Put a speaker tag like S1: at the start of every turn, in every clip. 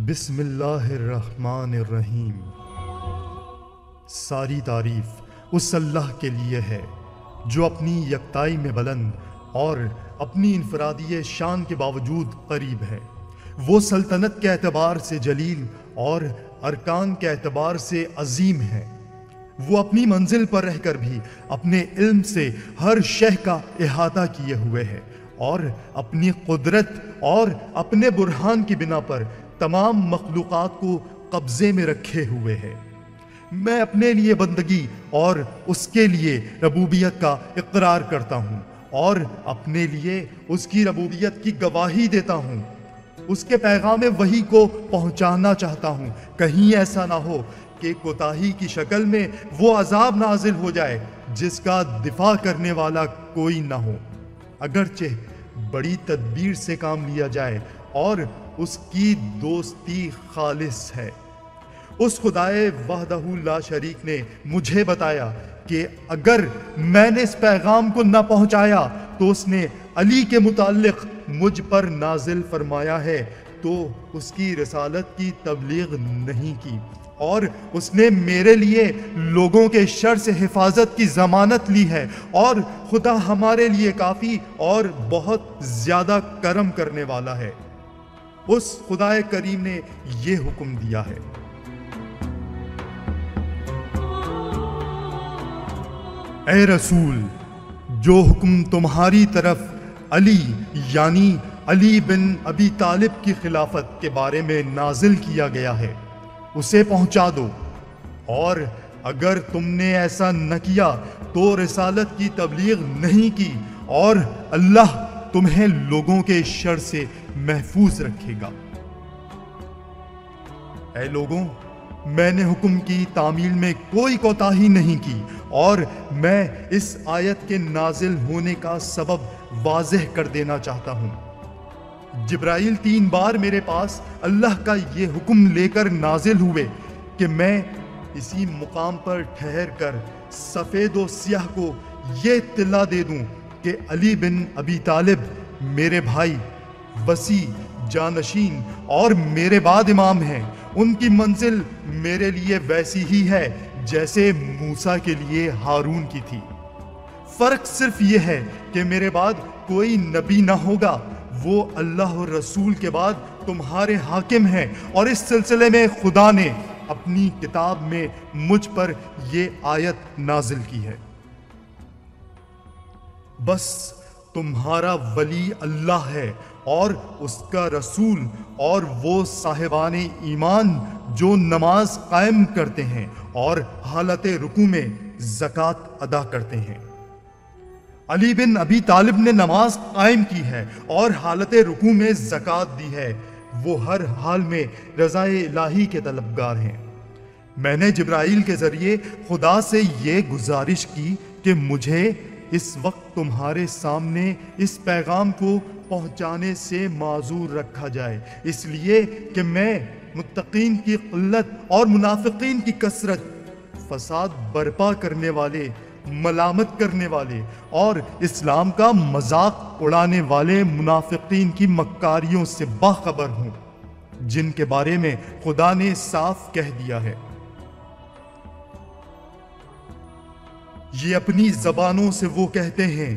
S1: بسم اللہ الرحمن الرحیم۔ ساری تعریف اس اللہ کے لیے ہے جو اپنی یکتائی میں بلند اور اپنی انفرادی شان کے باوجود قریب ہے۔ وہ سلطنت کے اعتبار سے جلیل اور ارکان کے اعتبار سے عظیم ہے۔ وہ اپنی منزل پر رہ کر بھی اپنے علم سے ہر شے کا احاطہ کیے ہوئے ہے اور اپنی قدرت اور اپنے برہان کی بنا پر تمام مخلوقات کو قبضے میں رکھے ہوئے ہے۔ میں اپنے لیے بندگی اور اس کے لیے ربوبیت کا اقرار کرتا ہوں اور اپنے لیے اس کی ربوبیت کی گواہی دیتا ہوں۔ اس کے پیغام وحی کو پہنچانا چاہتا ہوں، کہیں ایسا نہ ہو کہ کوتاہی کی شکل میں وہ عذاب نازل ہو جائے جس کا دفاع کرنے والا کوئی نہ ہو، اگرچہ بڑی تدبیر سے کام لیا جائے اور اس کی دوستی خالص ہے۔ اس خدائے وحدہ لا شریک نے مجھے بتایا کہ اگر میں نے اس پیغام کو نہ پہنچایا تو اس نے علی کے متعلق مجھ پر نازل فرمایا ہے تو اس کی رسالت کی تبلیغ نہیں کی، اور اس نے میرے لیے لوگوں کے شر سے حفاظت کی ضمانت لی ہے، اور خدا ہمارے لیے کافی اور بہت زیادہ کرم کرنے والا ہے۔ اس خدائے کریم نے یہ حکم دیا ہے: اے رسول، جو حکم تمہاری طرف علی یعنی علی بن ابی طالب کی خلافت کے بارے میں نازل کیا گیا ہے اسے پہنچا دو، اور اگر تم نے ایسا نہ کیا تو رسالت کی تبلیغ نہیں کی اور اللہ تمہیں لوگوں کے شر سے محفوظ رکھے گا۔ اے لوگوں، میں نے حکم کی تعمیل میں کوئی کوتاہی نہیں کی، اور میں اس آیت کے نازل ہونے کا سبب واضح کر دینا چاہتا ہوں۔ جبرائیل 3 بار میرے پاس اللہ کا یہ حکم لے کر نازل ہوئے کہ میں اسی مقام پر ٹھہر کر سفید و سیاہ کو یہ اطلاع دے دوں کہ علی بن ابی طالب میرے بھائی، وصی، جانشین اور میرے بعد امام ہیں۔ ان کی منزل میرے لیے ویسی ہی ہے جیسے موسیٰ کے لیے ہارون کی تھی۔ فرق صرف یہ ہے کہ میرے بعد کوئی نبی نہ ہوگا، وہ اللہ اور رسول کے بعد تمہارے حاکم ہیں، اور اس سلسلے میں خدا نے اپنی کتاب میں مجھ پر یہ آیت نازل کی ہے: بس تمہارا ولی اللہ ہے اور اس کا رسول اور وہ صاحبان ایمان جو نماز قائم کرتے ہیں اور حالت رکوع میں زکوٰۃ ادا کرتے ہیں۔ علی بن ابی طالب نے نماز قائم کی ہے اور حالت رکوع میں زکوٰۃ دی ہے۔ وہ ہر حال میں رضائے الہی کے طلبگار ہیں۔ میں نے جبرائیل کے ذریعے خدا سے یہ گزارش کی کہ مجھے اس وقت تمہارے سامنے اس پیغام کو پہنچانے سے معذور رکھا جائے، اس لیے کہ میں متقین کی قلت اور منافقین کی کثرت، فساد برپا کرنے والے، ملامت کرنے والے اور اسلام کا مذاق اڑانے والے منافقین کی مکاریوں سے باخبر ہوں، جن کے بارے میں خدا نے صاف کہہ دیا ہے: یہ اپنی زبانوں سے وہ کہتے ہیں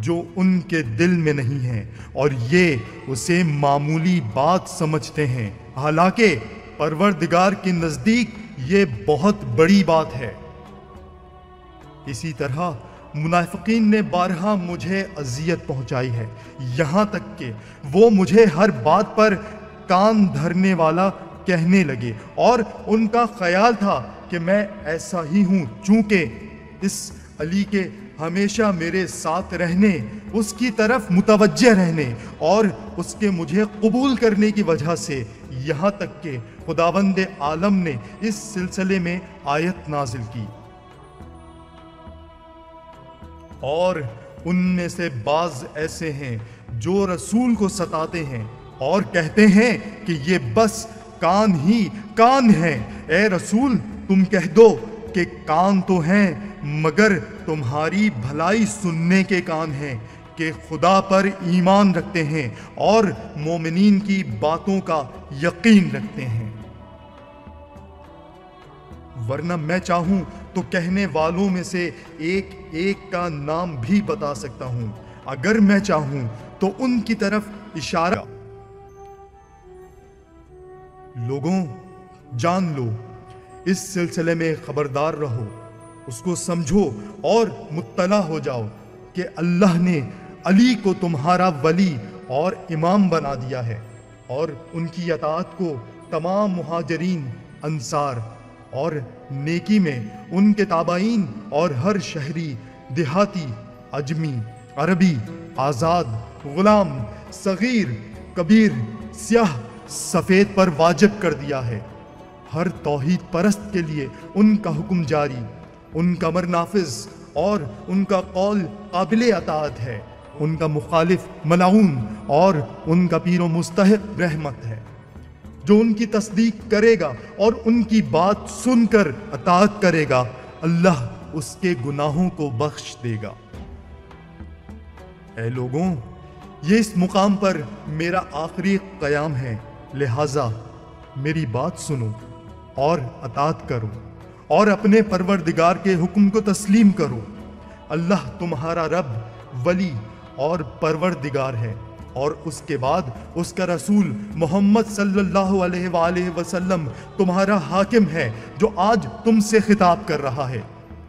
S1: جو ان کے دل میں نہیں ہے، اور یہ اسے معمولی بات سمجھتے ہیں، حالانکہ پروردگار کے نزدیک یہ بہت بڑی بات ہے۔ اسی طرح منافقین نے بارہا مجھے اذیت پہنچائی ہے، یہاں تک کہ وہ مجھے ہر بات پر کان دھرنے والا کہنے لگے، اور ان کا خیال تھا کہ میں ایسا ہی ہوں، چونکہ اس علی کے ہمیشہ میرے ساتھ رہنے، اس کی طرف متوجہ رہنے اور اس کے مجھے قبول کرنے کی وجہ سے، یہاں تک کہ خداوند عالم نے اس سلسلے میں آیت نازل کی۔ اور ان میں سے بعض ایسے ہیں جو رسول کو ستاتے ہیں اور کہتے ہیں کہ یہ بس کان ہی کان ہیں۔ اے رسول، تم کہہ دو کہ کان تو ہیں، مگر تمہاری بھلائی سننے کے کان ہیں، کہ خدا پر ایمان رکھتے ہیں اور مومنین کی باتوں کا یقین رکھتے ہیں۔ ورنہ میں چاہوں تو کہنے والوں میں سے ایک ایک کا نام بھی بتا سکتا ہوں، اگر میں چاہوں تو ان کی طرف اشارہ۔ لوگوں، جان لو، اس سلسلے میں خبردار رہو، اس کو سمجھو اور مطلع ہو جاؤ کہ اللہ نے علی کو تمہارا ولی اور امام بنا دیا ہے، اور ان کی اطاعت کو تمام مہاجرین، انصار اور نیکی میں ان کے تابعین اور ہر شہری، دیہاتی، اجمی، عربی، آزاد، غلام، صغیر، کبیر، سیاہ، سفید پر واجب کر دیا ہے۔ ہر توحید پرست کے لیے ان کا حکم جاری، ان کا امر نافذ اور ان کا قول قابل اطاعت ہے، ان کا مخالف ملعون اور ان کا پیر و مستحق رحمت ہے۔ جو ان کی تصدیق کرے گا اور ان کی بات سن کر اطاعت کرے گا، اللہ اس کے گناہوں کو بخش دے گا۔ اے لوگوں، یہ اس مقام پر میرا آخری قیام ہے، لہذا میری بات سنو اور اطاعت کرو اور اپنے پروردگار کے حکم کو تسلیم کرو۔ اللہ تمہارا رب، ولی اور پروردگار ہے، اور اس کے بعد اس کا رسول محمد صلی اللہ علیہ وآلہ وسلم تمہارا حاکم ہے جو آج تم سے خطاب کر رہا ہے۔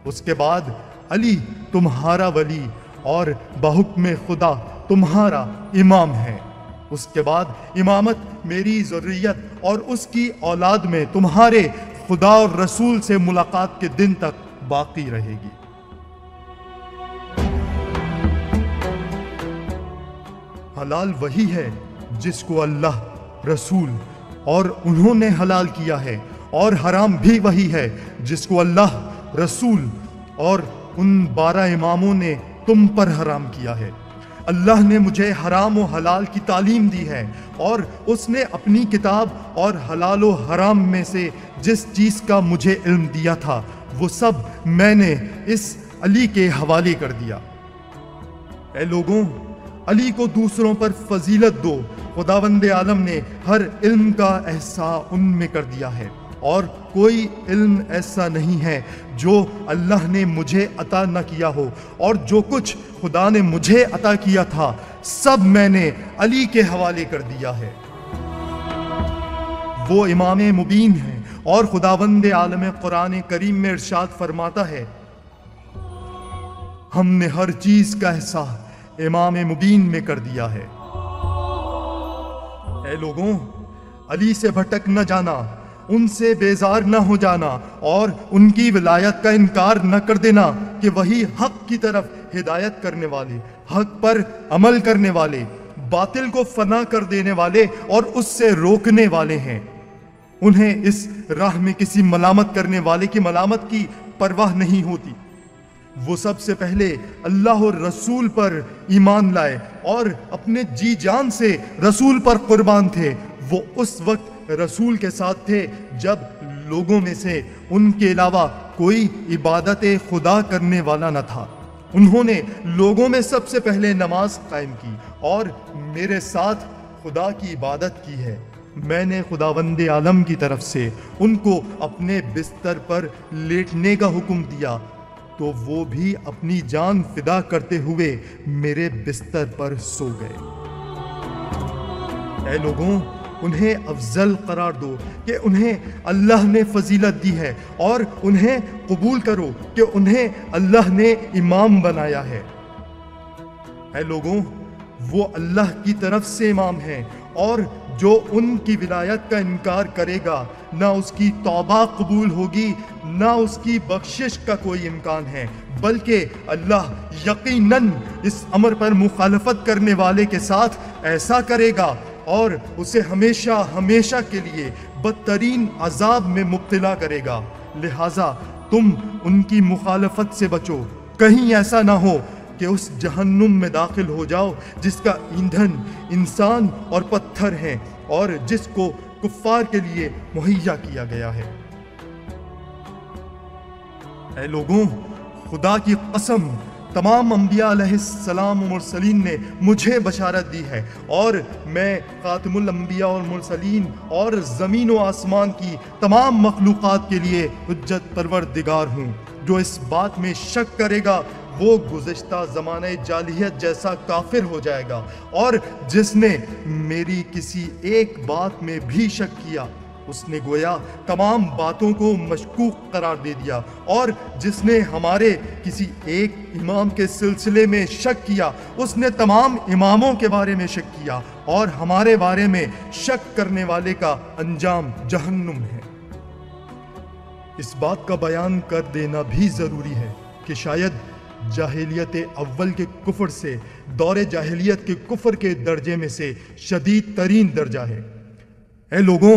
S1: اس کے بعد علی تمہارا ولی اور بحکم خدا تمہارا امام ہے۔ اس کے بعد امامت میری ذریت اور اس کی اولاد میں تمہارے خدا اور رسول سے ملاقات کے دن تک باقی رہے گی۔ حلال وہی ہے جس کو اللہ، رسول اور انہوں نے حلال کیا ہے، اور حرام بھی وہی ہے جس کو اللہ، رسول اور ان 12 اماموں نے تم پر حرام کیا ہے۔ اللہ نے مجھے حرام و حلال کی تعلیم دی ہے، اور اس نے اپنی کتاب اور حلال و حرام میں سے جس چیز کا مجھے علم دیا تھا وہ سب میں نے اس علی کے حوالے کر دیا۔ اے لوگوں، علی کو دوسروں پر فضیلت دو، خداوند عالم نے ہر علم کا احصاء ان میں کر دیا ہے، اور کوئی علم ایسا نہیں ہے جو اللہ نے مجھے عطا نہ کیا ہو، اور جو کچھ خدا نے مجھے عطا کیا تھا سب میں نے علی کے حوالے کر دیا ہے۔ وہ امام مبین ہیں، اور خداوند عالم قرآن کریم میں ارشاد فرماتا ہے، ہم نے ہر چیز کا احصاء امام مبین میں کر دیا ہے۔ اے لوگوں، علی سے بھٹک نہ جانا، ان سے بیزار نہ ہو جانا، اور ان کی ولایت کا انکار نہ کر دینا کہ وہی حق کی طرف ہدایت کرنے والے، حق پر عمل کرنے والے، باطل کو فنا کر دینے والے اور اس سے روکنے والے ہیں۔ انہیں اس راہ میں کسی ملامت کرنے والے کی ملامت کی پرواہ نہیں ہوتی۔ وہ سب سے پہلے اللہ اور رسول پر ایمان لائے اور اپنے جی جان سے رسول پر قربان تھے۔ وہ اس وقت رسول کے ساتھ تھے جب لوگوں میں سے ان کے علاوہ کوئی عبادت خدا کرنے والا نہ تھا۔ انہوں نے لوگوں میں سب سے پہلے نماز قائم کی اور میرے ساتھ خدا کی عبادت کی ہے۔ میں نے خداوند عالم کی طرف سے ان کو اپنے بستر پر لیٹنے کا حکم دیا تو وہ بھی اپنی جان فدا کرتے ہوئے میرے بستر پر سو گئے۔ اے لوگوں، انہیں افضل قرار دو کہ انہیں اللہ نے فضیلت دی ہے، اور انہیں قبول کرو کہ انہیں اللہ نے امام بنایا ہے۔ اے لوگوں، وہ اللہ کی طرف سے امام ہیں، اور جو ان کی ولایت کا انکار کرے گا نہ اس کی توبہ قبول ہوگی نہ اس کی بخشش کا کوئی امکان ہے، بلکہ اللہ یقیناً اس امر پر مخالفت کرنے والے کے ساتھ ایسا کرے گا اور اسے ہمیشہ ہمیشہ کے لیے بدترین عذاب میں مبتلا کرے گا۔ لہٰذا تم ان کی مخالفت سے بچو، کہیں ایسا نہ ہو کہ اس جہنم میں داخل ہو جاؤ جس کا ایندھن انسان اور پتھر ہیں اور جس کو کفار کے لیے مہیا کیا گیا ہے۔ اے لوگوں، خدا کی قسم، تمام انبیاء علیہ السلام و مرسلین نے مجھے بشارت دی ہے، اور میں خاتم الانبیاء والمرسلین اور زمین و آسمان کی تمام مخلوقات کے لیے حجت پروردگار ہوں۔ جو اس بات میں شک کرے گا وہ گزشتہ زمانہ جاہلیت جیسا کافر ہو جائے گا، اور جس نے میری کسی ایک بات میں بھی شک کیا اس نے گویا تمام باتوں کو مشکوک قرار دے دیا، اور جس نے ہمارے کسی ایک امام کے سلسلے میں شک کیا اس نے تمام اماموں کے بارے میں شک کیا، اور ہمارے بارے میں شک کرنے والے کا انجام جہنم ہے۔ اس بات کا بیان کر دینا بھی ضروری ہے کہ شاید جاہلیت اول کے کفر سے دور جاہلیت کے کفر کے درجے میں سے شدید ترین درجہ ہے۔ اے لوگوں،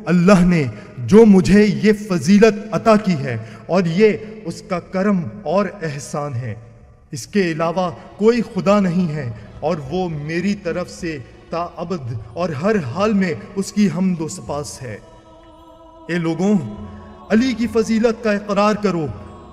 S1: اللہ نے جو مجھے یہ فضیلت عطا کی ہے اور یہ اس کا کرم اور احسان ہے، اس کے علاوہ کوئی خدا نہیں ہے، اور وہ میری طرف سے تا ابد اور ہر حال میں اس کی حمد و سپاس ہے۔ اے لوگوں، علی کی فضیلت کا اقرار کرو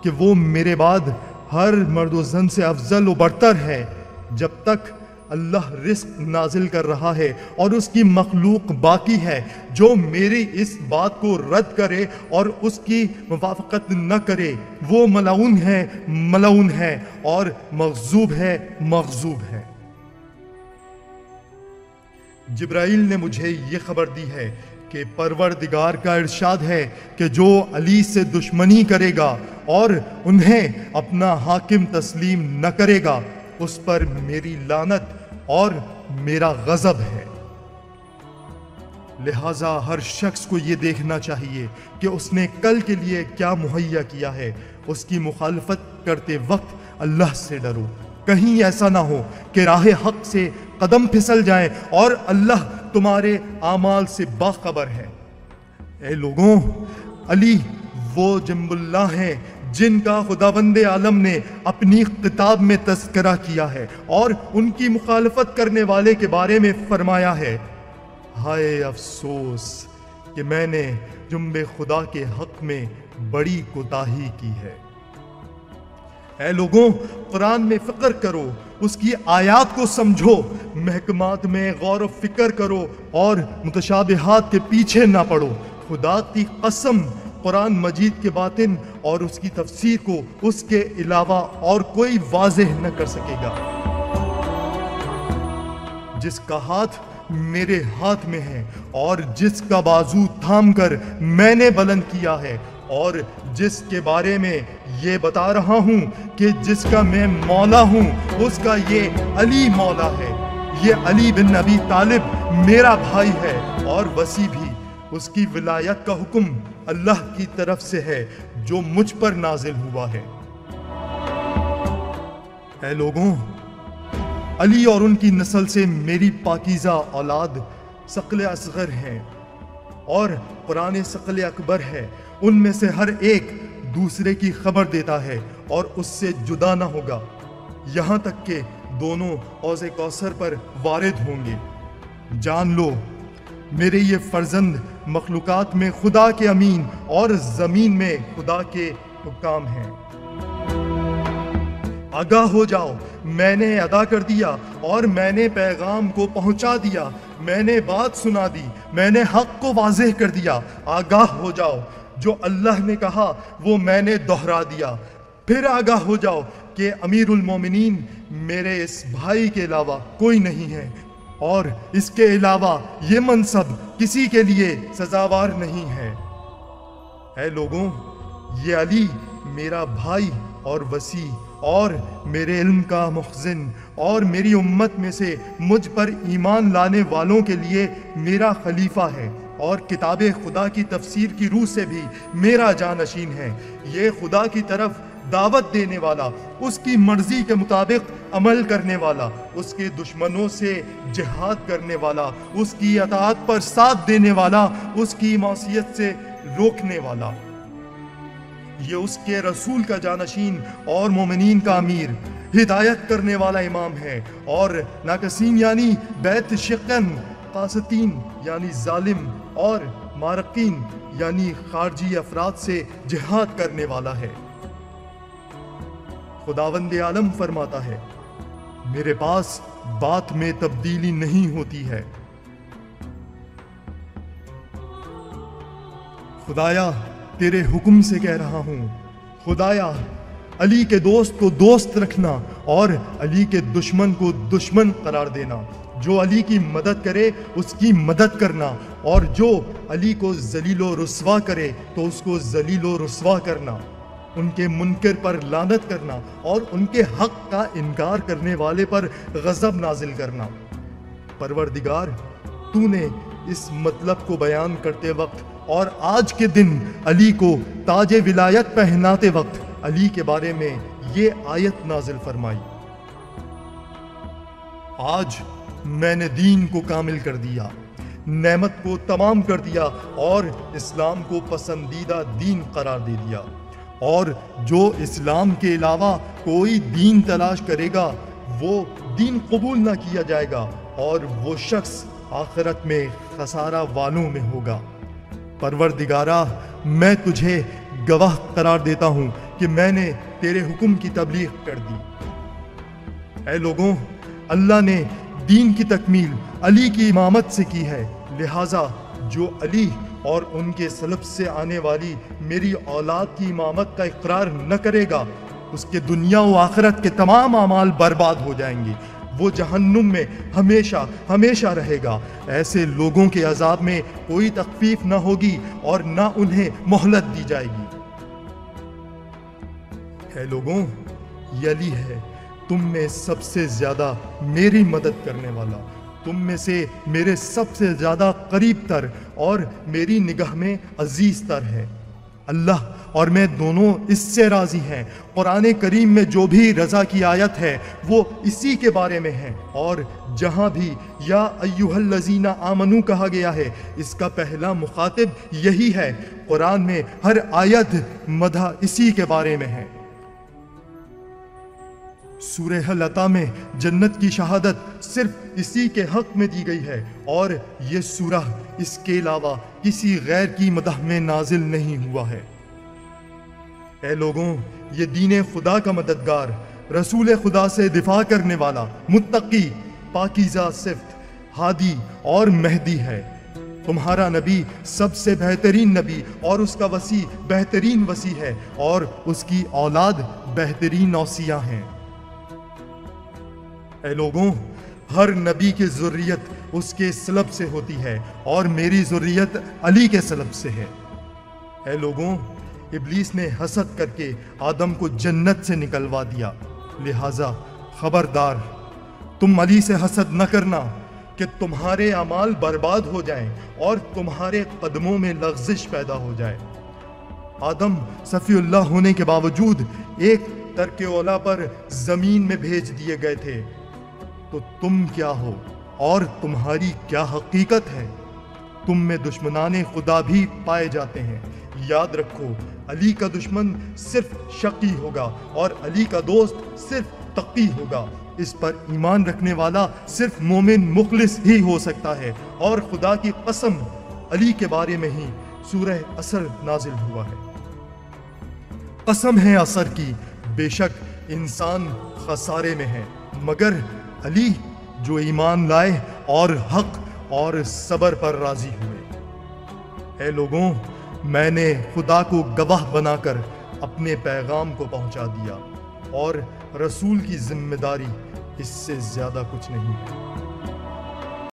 S1: کہ وہ میرے بعد ہر مرد و زن سے افضل و برتر ہے۔ جب تک اللہ رزق نازل کر رہا ہے اور اس کی مخلوق باقی ہے، جو میری اس بات کو رد کرے اور اس کی موافقت نہ کرے وہ ملعون ہے، ملعون ہے، اور مغضوب ہے، مغضوب ہے۔ جبرائیل نے مجھے یہ خبر دی ہے کہ پروردگار کا ارشاد ہے کہ جو علی سے دشمنی کرے گا اور انہیں اپنا حاکم تسلیم نہ کرے گا اس پر میری لعنت اور میرا غضب ہے۔ لہذا ہر شخص کو یہ دیکھنا چاہیے کہ اس نے کل کے لیے کیا مہیا کیا ہے۔ اس کی مخالفت کرتے وقت اللہ سے ڈرو، کہیں ایسا نہ ہو کہ راہ حق سے قدم پھسل جائیں، اور اللہ تمہارے اعمال سے باخبر ہے۔ اے لوگوں، علی وہ جنب اللہ ہیں جن کا خداوند عالم نے اپنی کتاب میں تذکرہ کیا ہے، اور ان کی مخالفت کرنے والے کے بارے میں فرمایا ہے، ہائے افسوس کہ میں نے جنب خدا کے حق میں بڑی کوتاہی کی ہے۔ اے لوگوں، قرآن میں فکر کرو، اس کی آیات کو سمجھو، محکمات میں غور و فکر کرو اور متشابہات کے پیچھے نہ پڑو۔ خدا کی قسم، قرآن مجید کے باطن اور اس کی تفسیر کو اس کے علاوہ اور کوئی واضح نہ کر سکے گا۔ جس کا ہاتھ میرے ہاتھ میں ہے اور جس کا بازو تھام کر میں نے بلند کیا ہے، اور جس کے بارے میں یہ بتا رہا ہوں کہ جس کا میں مولا ہوں، اس کا یہ علی مولا ہے۔ یہ علی بن ابی طالب میرا بھائی ہے اور وصی بھی۔ اس کی ولایت کا حکم اللہ کی طرف سے ہے جو مجھ پر نازل ہوا ہے۔ اے لوگوں، علی اور ان کی نسل سے میری پاکیزہ اولاد ثقل اصغر ہیں اور قرآن ثقل اکبر ہے۔ ان میں سے ہر ایک دوسرے کی خبر دیتا ہے اور اس سے جدا نہ ہوگا، یہاں تک کہ دونوں حوض کوثر پر وارد ہوں گے۔ جان لو، میرے یہ فرزند مخلوقات میں خدا کے امین اور زمین میں خدا کے حکام ہیں۔ آگاہ ہو جاؤ، میں نے ادا کر دیا اور میں نے پیغام کو پہنچا دیا، میں نے بات سنا دی، میں نے حق کو واضح کر دیا۔ آگاہ ہو جاؤ، جو اللہ نے کہا وہ میں نے دہرا دیا۔ پھر آگاہ ہو جاؤ کہ امیر المومنین میرے اس بھائی کے علاوہ کوئی نہیں ہے، اور اس کے علاوہ یہ منصب کسی کے لیے سزاوار نہیں ہے۔ اے لوگوں، یہ علی میرا بھائی اور وصی اور میرے علم کا مخزن اور میری امت میں سے مجھ پر ایمان لانے والوں کے لیے میرا خلیفہ ہے، اور کتاب خدا کی تفسیر کی روح سے بھی میرا جانشین ہے۔ یہ خدا کی طرف دعوت دینے والا، اس کی مرضی کے مطابق عمل کرنے والا، اس کے دشمنوں سے جہاد کرنے والا، اس کی اطاعت پر ساتھ دینے والا، اس کی معصیت سے روکنے والا۔ یہ اس کے رسول کا جانشین اور مومنین کا امیر، ہدایت کرنے والا امام ہے، اور ناقصین یعنی بیت شقن، قاسطین یعنی ظالم، اور مارقین یعنی خارجی افراد سے جہاد کرنے والا ہے۔ خداوند عالم فرماتا ہے، میرے پاس بات میں تبدیلی نہیں ہوتی ہے۔ خدایا تیرے حکم سے کہہ رہا ہوں، خدایا علی کے دوست کو دوست رکھنا اور علی کے دشمن کو دشمن قرار دینا، جو علی کی مدد کرے اس کی مدد کرنا، اور جو علی کو ذلیل و رسوا کرے تو اس کو ذلیل و رسوا کرنا، ان کے منکر پر لعنت کرنا اور ان کے حق کا انکار کرنے والے پر غضب نازل کرنا۔ پروردگار، تو نے اس مطلب کو بیان کرتے وقت اور آج کے دن علی کو تاج ولایت پہناتے وقت علی کے بارے میں یہ آیت نازل فرمائی، آج میں نے دین کو کامل کر دیا، نعمت کو تمام کر دیا اور اسلام کو پسندیدہ دین قرار دے دیا، اور جو اسلام کے علاوہ کوئی دین تلاش کرے گا وہ دین قبول نہ کیا جائے گا، اور وہ شخص آخرت میں خسارہ والوں میں ہوگا۔ پروردگارہ، میں تجھے گواہ قرار دیتا ہوں کہ میں نے تیرے حکم کی تبلیغ کر دی۔ اے لوگوں، اللہ نے دین کی تکمیل علی کی امامت سے کی ہے، لہٰذا جو علی اور ان کے سلب سے آنے والی میری اولاد کی امامت کا اقرار نہ کرے گا، اس کے دنیا و آخرت کے تمام اعمال برباد ہو جائیں گے، وہ جہنم میں ہمیشہ ہمیشہ رہے گا۔ ایسے لوگوں کے عذاب میں کوئی تخفیف نہ ہوگی اور نہ انہیں مہلت دی جائے گی۔ اے لوگوں، یہ علی ہے تم میں سب سے زیادہ میری مدد کرنے والا، تم میں سے میرے سب سے زیادہ قریب تر اور میری نگاہ میں عزیز تر ہے۔ اللہ اور میں دونوں اس سے راضی ہیں۔ قرآن کریم میں جو بھی رضا کی آیت ہے وہ اسی کے بارے میں ہے، اور جہاں بھی یا ایھا الذین آمنو کہا گیا ہے اس کا پہلا مخاطب یہی ہے۔ قرآن میں ہر آیت مدح اسی کے بارے میں ہے۔ سورہ حلقہ میں جنت کی شہادت صرف اسی کے حق میں دی گئی ہے، اور یہ سورہ اس کے علاوہ کسی غیر کی مدح میں نازل نہیں ہوا ہے۔ اے لوگوں، یہ دین خدا کا مددگار، رسول خدا سے دفاع کرنے والا، متقی، پاکیزہ صفت، ہادی اور مہدی ہے۔ تمہارا نبی سب سے بہترین نبی اور اس کا وصی بہترین وصی ہے، اور اس کی اولاد بہترین اوصیاء ہیں۔ اے لوگوں، ہر نبی کی ذریت اس کے سلب سے ہوتی ہے، اور میری ذریت علی کے سلب سے ہے۔ اے لوگوں، ابلیس نے حسد کر کے آدم کو جنت سے نکلوا دیا، لہٰذا خبردار، تم علی سے حسد نہ کرنا کہ تمہارے اعمال برباد ہو جائیں اور تمہارے قدموں میں لغزش پیدا ہو جائے۔ آدم صفی اللہ ہونے کے باوجود ایک ترک اولا پر زمین میں بھیج دیے گئے تھے، تو تم کیا ہو اور تمہاری کیا حقیقت ہے؟ تم میں دشمنان خدا بھی پائے جاتے ہیں۔ یاد رکھو، علی کا دشمن صرف شقی ہوگا اور علی کا دوست صرف تقی ہوگا۔ اس پر ایمان رکھنے والا صرف مومن مخلص ہی ہو سکتا ہے، اور خدا کی قسم، علی کے بارے میں ہی سورہ عصر نازل ہوا ہے۔ قسم ہے عصر کی، بے شک انسان خسارے میں ہے، مگر علی جو ایمان لائے اور حق اور صبر پر راضی ہوئے۔ اے لوگوں، میں نے خدا کو گواہ بنا کر اپنے پیغام کو پہنچا دیا، اور رسول کی ذمہ داری اس سے زیادہ کچھ نہیں ہے۔